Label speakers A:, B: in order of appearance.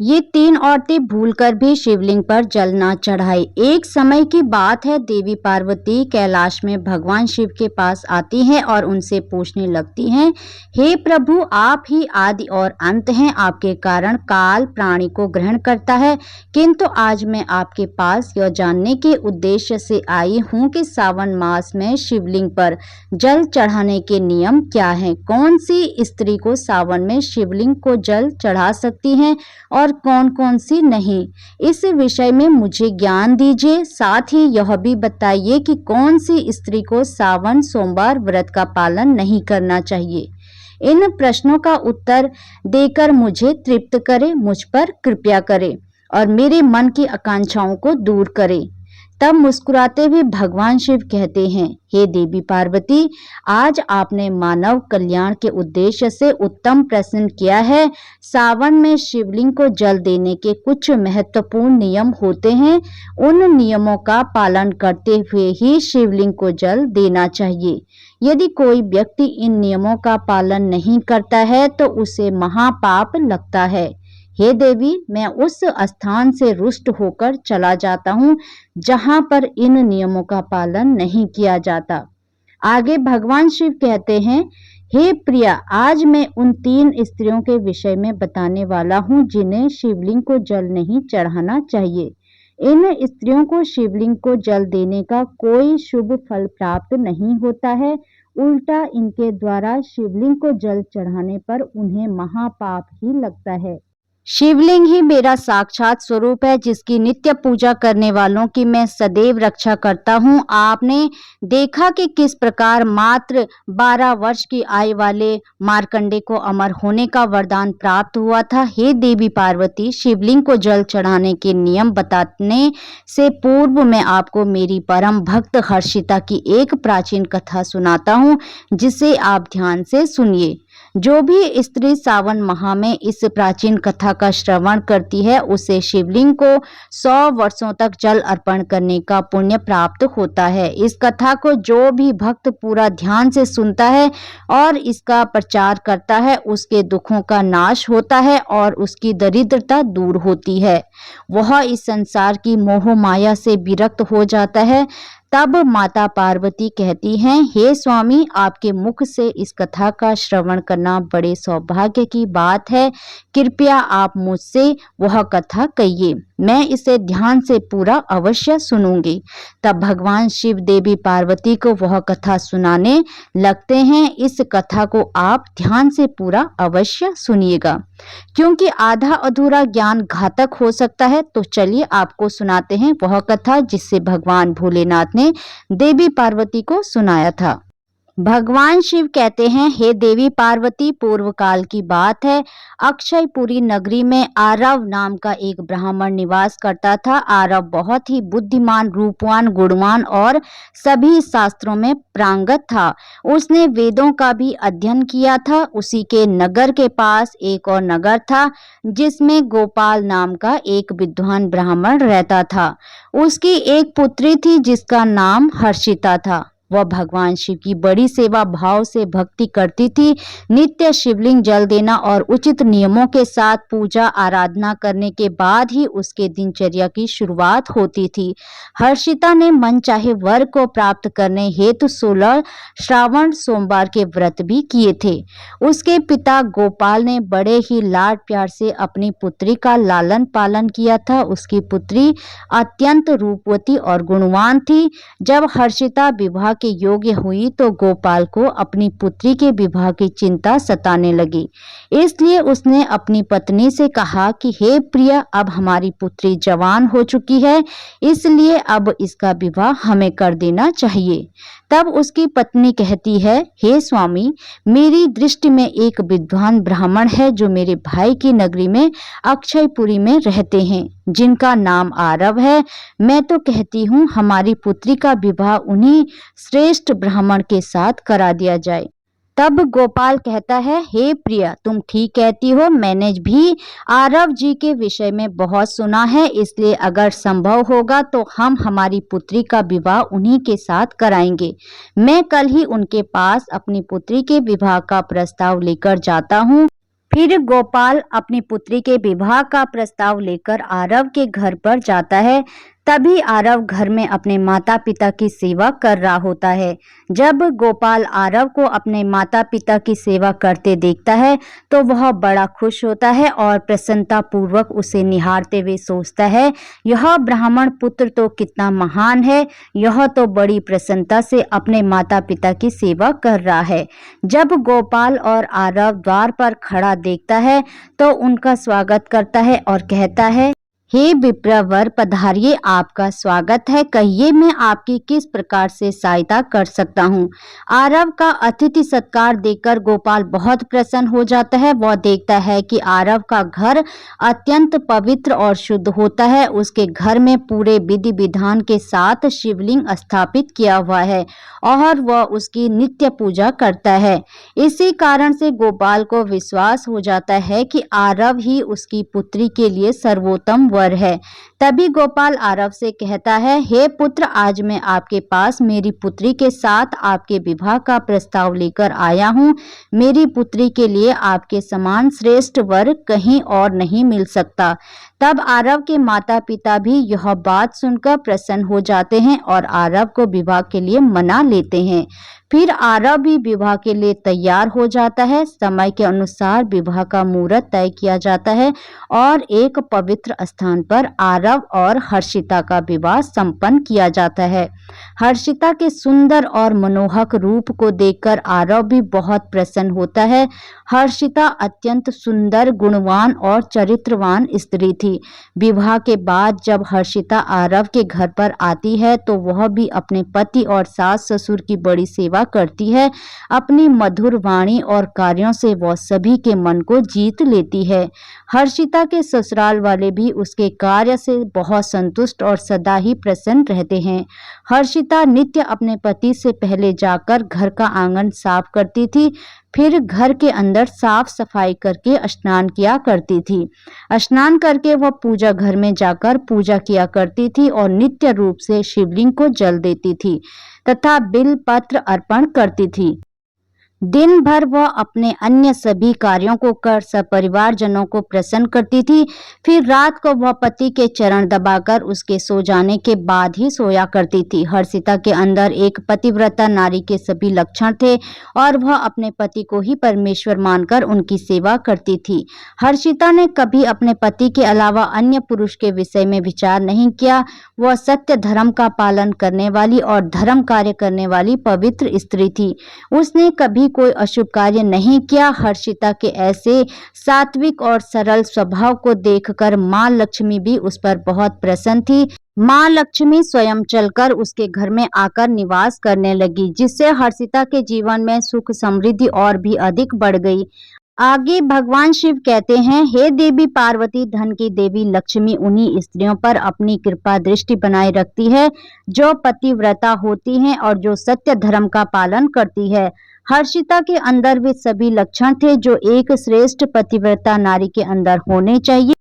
A: ये तीन औरतें भूलकर भी शिवलिंग पर जल ना चढ़ाई। एक समय की बात है, देवी पार्वती कैलाश में भगवान शिव के पास आती हैं और उनसे पूछने लगती हैं, हे प्रभु, आप ही आदि और अंत हैं, आपके कारण काल प्राणी को ग्रहण करता है। किंतु आज मैं आपके पास यह जानने के उद्देश्य से आई हूँ कि सावन मास में शिवलिंग पर जल चढ़ाने के नियम क्या हैं, कौन सी स्त्री को सावन में शिवलिंग को जल चढ़ा सकती हैं और कौन कौन सी नहीं। इस विषय में मुझे ज्ञान दीजिए। साथ ही यह भी बताइए कि कौन सी स्त्री को सावन सोमवार व्रत का पालन नहीं करना चाहिए। इन प्रश्नों का उत्तर देकर मुझे तृप्त करे, मुझ पर कृपा करे और मेरे मन की आकांक्षाओं को दूर करे। तब मुस्कुराते हुए भगवान शिव कहते हैं, हे देवी पार्वती, आज आपने मानव कल्याण के उद्देश्य से उत्तम प्रश्न किया है। सावन में शिवलिंग को जल देने के कुछ महत्वपूर्ण नियम होते हैं। उन नियमों का पालन करते हुए ही शिवलिंग को जल देना चाहिए। यदि कोई व्यक्ति इन नियमों का पालन नहीं करता है तो उसे महापाप लगता है। हे देवी, मैं उस स्थान से रुष्ट होकर चला जाता हूँ जहाँ पर इन नियमों का पालन नहीं किया जाता। आगे भगवान शिव कहते हैं, हे प्रिया, आज मैं उन तीन स्त्रियों के विषय में बताने वाला हूँ जिन्हें शिवलिंग को जल नहीं चढ़ाना चाहिए। इन स्त्रियों को शिवलिंग को जल देने का कोई शुभ फल प्राप्त नहीं होता है, उल्टा इनके द्वारा शिवलिंग को जल चढ़ाने पर उन्हें महापाप ही लगता है। शिवलिंग ही मेरा साक्षात स्वरूप है, जिसकी नित्य पूजा करने वालों की मैं सदैव रक्षा करता हूँ। आपने देखा कि किस प्रकार मात्र 12 वर्ष की आयु वाले मार्कंडे को अमर होने का वरदान प्राप्त हुआ था। हे देवी पार्वती, शिवलिंग को जल चढ़ाने के नियम बताने से पूर्व मैं आपको मेरी परम भक्त हर्षिता की एक प्राचीन कथा सुनाता हूँ, जिसे आप ध्यान से सुनिए। जो भी स्त्री सावन माह में इस प्राचीन कथा का श्रवण करती है, उसे शिवलिंग को 100 वर्षों तक जल अर्पण करने का पुण्य प्राप्त होता है। इस कथा को जो भी भक्त पूरा ध्यान से सुनता है और इसका प्रचार करता है, उसके दुखों का नाश होता है और उसकी दरिद्रता दूर होती है। वह इस संसार की मोह माया से विरक्त हो जाता है। तब माता पार्वती कहती हैं, हे स्वामी, आपके मुख से इस कथा का श्रवण करना बड़े सौभाग्य की बात है। कृपया आप मुझसे वह कथा कहिए, मैं इसे ध्यान से पूरा अवश्य सुनूंगी। तब भगवान शिव देवी पार्वती को वह कथा सुनाने लगते हैं। इस कथा को आप ध्यान से पूरा अवश्य सुनिएगा, क्योंकि आधा अधूरा ज्ञान घातक हो सकता है। तो चलिए आपको सुनाते हैं वह कथा जिससे भगवान भोलेनाथ ने देवी पार्वती को सुनाया था। भगवान शिव कहते हैं, हे देवी पार्वती, पूर्व काल की बात है। अक्षयपुरी नगरी में आरव नाम का एक ब्राह्मण निवास करता था। आरव बहुत ही बुद्धिमान, रूपवान, गुणवान और सभी शास्त्रों में पारंगत था। उसने वेदों का भी अध्ययन किया था। उसी के नगर के पास एक और नगर था, जिसमें गोपाल नाम का एक विद्वान ब्राह्मण रहता था। उसकी एक पुत्री थी जिसका नाम हर्षिता था। वह भगवान शिव की बड़ी सेवा भाव से भक्ति करती थी। नित्य शिवलिंग जल देना और उचित नियमों के साथ पूजा आराधना करने के बाद ही उसके दिनचर्या की शुरुआत होती थी। हर्षिता ने मन चाहे वर को प्राप्त करने हेतु 16 श्रावण सोमवार के व्रत भी किए थे। उसके पिता गोपाल ने बड़े ही लाड प्यार से अपनी पुत्री का लालन पालन किया था। उसकी पुत्री अत्यंत रूपवती और गुणवान थी। जब हर्षिता विवाह के योग्य हुई तो गोपाल को अपनी पुत्री के विवाह की चिंता सताने लगी। इसलिए उसने अपनी पत्नी से कहा कि हे प्रिय, अब हमारी पुत्री जवान हो चुकी है, इसलिए अब इसका विवाह हमें कर देना चाहिए। तब उसकी पत्नी कहती है, हे स्वामी, मेरी दृष्टि में एक विद्वान ब्राह्मण है जो मेरे भाई की नगरी में अक्षयपुरी में रहते हैं, जिनका नाम आरव है। मैं तो कहती हूँ हमारी पुत्री का विवाह उन्हीं श्रेष्ठ ब्राह्मण के साथ करा दिया जाए। तब गोपाल कहता है, हे प्रिया, तुम ठीक कहती हो। मैंने भी आरव जी के विषय में बहुत सुना है, इसलिए अगर संभव होगा तो हम हमारी पुत्री का विवाह उन्हीं के साथ कराएंगे। मैं कल ही उनके पास अपनी पुत्री के विवाह का प्रस्ताव लेकर जाता हूँ। फिर गोपाल अपनी पुत्री के विवाह का प्रस्ताव लेकर आरव के घर पर जाता है। तभी आरव घर में अपने माता पिता की सेवा कर रहा होता है। जब गोपाल आरव को अपने माता पिता की सेवा करते देखता है तो वह बड़ा खुश होता है और प्रसन्नता पूर्वक उसे निहारते हुए सोचता है, यह ब्राह्मण पुत्र तो कितना महान है, यह तो बड़ी प्रसन्नता से अपने माता पिता की सेवा कर रहा है। जब गोपाल और आरव द्वार पर खड़ा देखता है तो उनका स्वागत करता है और कहता है, हे विप्रवर, पधारिए, आपका स्वागत है। कहिए मैं आपकी किस प्रकार से सहायता कर सकता हूँ। आरव का अतिथि सत्कार देखकर गोपाल बहुत प्रसन्न हो जाता है। वह देखता है कि आरव का घर अत्यंत पवित्र और शुद्ध होता है। उसके घर में पूरे विधि विधान के साथ शिवलिंग स्थापित किया हुआ है और वह उसकी नित्य पूजा करता है। इसी कारण से गोपाल को विश्वास हो जाता है कि आरव ही उसकी पुत्री के लिए सर्वोत्तम वर है। तभी गोपाल आरव से कहता है, हे पुत्र, आज मैं आपके पास मेरी पुत्री के साथ आपके विवाह का प्रस्ताव लेकर आया हूँ। मेरी पुत्री के लिए आपके समान श्रेष्ठ वर कहीं और नहीं मिल सकता। तब आरव के माता पिता भी यह बात सुनकर प्रसन्न हो जाते हैं और आरव को विवाह के लिए मना लेते हैं। फिर आरव भी विवाह के लिए तैयार हो जाता है। समय के अनुसार विवाह का मुहूर्त तय किया जाता है और एक पवित्र स्थान पर आरव और हर्षिता का विवाह संपन्न किया जाता है। हर्षिता के सुंदर और मनोहर रूप को देखकर आरव भी बहुत प्रसन्न होता है। हर्षिता अत्यंत सुंदर, गुणवान और चरित्रवान स्त्री थी। विवाह के बाद जब हर्षिता आरव के घर पर आती है तो वह भी अपने पति और सास ससुर की बड़ी सेवा करती है। अपनी मधुर वाणी और कार्यों से वह सभी के मन को जीत लेती है। हर्षिता के ससुराल वाले भी उसके कार्य से बहुत संतुष्ट और सदा ही प्रसन्न रहते हैं। हर्षिता नित्य अपने पति से पहले जाकर घर का आंगन साफ करती थी, फिर घर के अंदर साफ सफाई करके स्नान किया करती थी। स्नान करके वह पूजा घर में जाकर पूजा किया करती थी और नित्य रूप से शिवलिंग को जल देती थी तथा बिल पत्र अर्पण करती थी। दिन भर वह अपने अन्य सभी कार्यों को कर सपरिवार जनों को प्रसन्न करती थी। फिर रात को वह पति के चरण दबाकर उसके सो जाने के बाद ही सोया करती थी। हर्षिता के अंदर एक पतिव्रता नारी के सभी लक्षण थे और वह अपने पति को ही परमेश्वर मानकर उनकी सेवा करती थी। हर्षिता ने कभी अपने पति के अलावा अन्य पुरुष के विषय में विचार नहीं किया। वह सत्य धर्म का पालन करने वाली और धर्म कार्य करने वाली पवित्र स्त्री थी। उसने कभी कोई अशुभ कार्य नहीं किया। हर्षिता के ऐसे सात्विक और सरल स्वभाव को देखकर मां लक्ष्मी भी उस पर बहुत प्रसन्न थी। मां लक्ष्मी स्वयं चलकर उसके घर में आकर निवास करने लगी, जिससे हर्षिता के जीवन में सुख समृद्धि और भी अधिक बढ़ गई। आगे भगवान शिव कहते हैं, हे देवी पार्वती, धन की देवी लक्ष्मी उन्हीं स्त्रियों पर अपनी कृपा दृष्टि बनाए रखती है जो पतिव्रता होती हैं और जो सत्य धर्म का पालन करती है। हर्षिता के अंदर वे सभी लक्षण थे जो एक श्रेष्ठ पतिव्रता नारी के अंदर होने चाहिए।